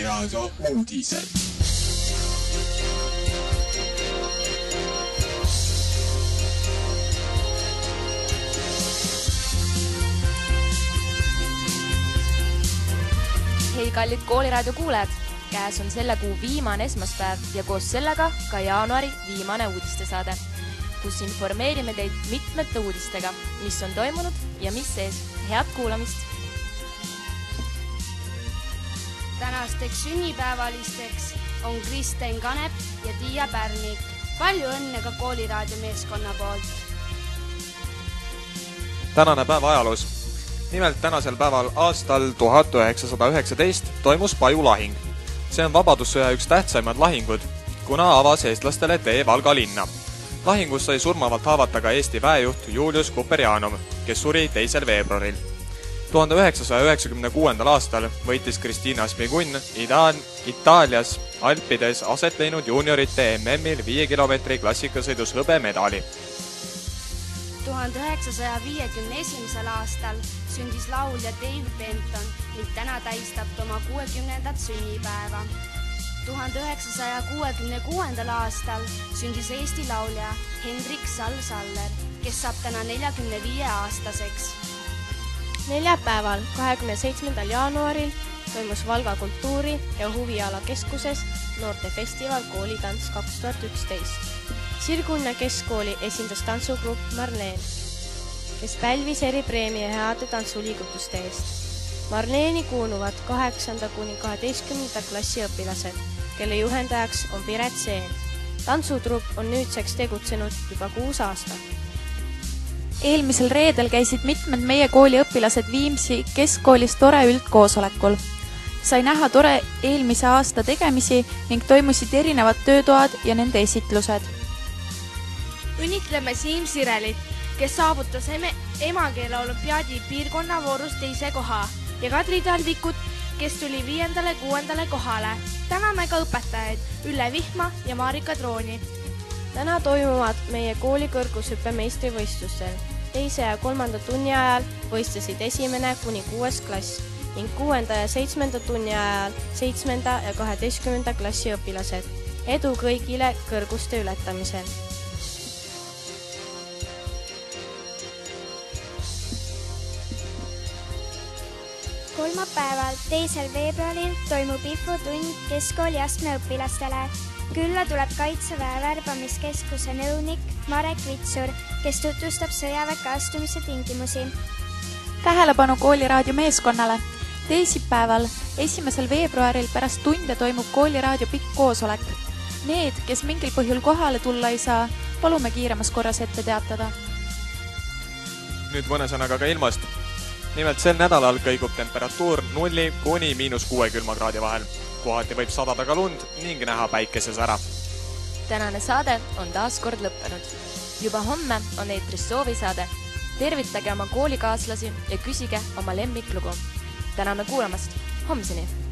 Kooliraadio uudised. Hei kallid Kooliraadio kuulajad, käes on selle kuu viimane esmaspäev ja koos sellega ka jaanuari viimane uudistesaade, kus informeerime teid mitmete uudistega, mis on toimunud ja mis sees. Head kuulamist! Tänasteks sünnipäevalisteks on Kristen Kanep ja Tiia Pärnik. Palju õnne ka Kooliraadio meeskonna poolt! Tänane päev ajaloos. Nimelt tänasel päeval aastal 1919 toimus Paju lahing. See on vabadussõja üks tähtsaimad lahingud, kuna avas eestlastele tee Valga linna. Lahingus sai surmavalt haavata ka Eesti väejuht Julius Kuperjanov, kes suri 2. veebruaril. 1996. aastal võitis Kristiina Šmigun Itaalias Alpides aset leidnud juuniorite MM-il 5 kilomeetri klassikasõidus hõbemedali. 1951. aastal sündis laulja Dave Benton ning täna tähistab oma 60. sünnipäeva. 1966. aastal sündis Eesti laulja Hendrik Sall-Saller, kes saab täna 45-aastaseks. Neljapäeval 27. jaanuaril toimus Valga kultuuri- ja huvialakeskuses noortefestival Koolitants 2011. Sirgunna keskkooli esindas tantsugrupp Marleen, kes pälvis eripreemia heade tantsuliigutuste eest. Marleeni kuuluvad 8.–12. klassi õpilased, kelle juhendajaks on Piret Seen. Tantsutrupp on nüüdseks tegutsenud juba 6 aastat. Eelmisel reedel käisid mitmed meie kooli õpilased Viimsi keskkoolis tore üldkoosolekul. Sai näha tore eelmise aasta tegemisi ning toimusid erinevad töötoad ja nende esitlused. Õnnitleme Siim Sirelit, kes saavutas emakeele olümpiaadi piirkonnavoorus 2. koha ja Kadri Talvikut, kes tuli 5.–6. kohale. Täname ka õpetajaid Ülle Vihma ja Marika Trooni. Täna toimuvad meie kooli kõrgushüppe meistrivõistlustel. 2. ja 3. tunni ajal võistlesid 1.–6. klass ning 6. ja 7. tunni ajal 7. ja 12. klassi õpilased. Edu kõigile kõrguste ületamisel! Kolmapäeval 2. veebruaril toimub infotund keskkooli astme õpilastele. Külla tuleb Kaitseväe värbamiskeskuse nõunik Marek Vitsur, kes tutvustab sõjaväkke astumise tingimusi. Tähelepanu Kooliraadio meeskonnale! Teisipäeval 1. veebruaril pärast tunde toimub Kooliraadio pikk koosolek. Need, kes mingil põhjul kohale tulla ei saa, palume kiiremas korras ette teatada. Nüüd mõne sõnaga ka ilmast. Nimelt sel nädalal kõigub temperatuur 0 kuni -6 külmakraadi vahel. Kohati võib sadada ka lund ning näha päikesesära. Tänane saade on taas kord lõppenud. Juba homme on eetris soovisaade. Tervitage oma koolikaaslasi ja küsige oma lemmiklugu. Täname kuulamast. Homseni!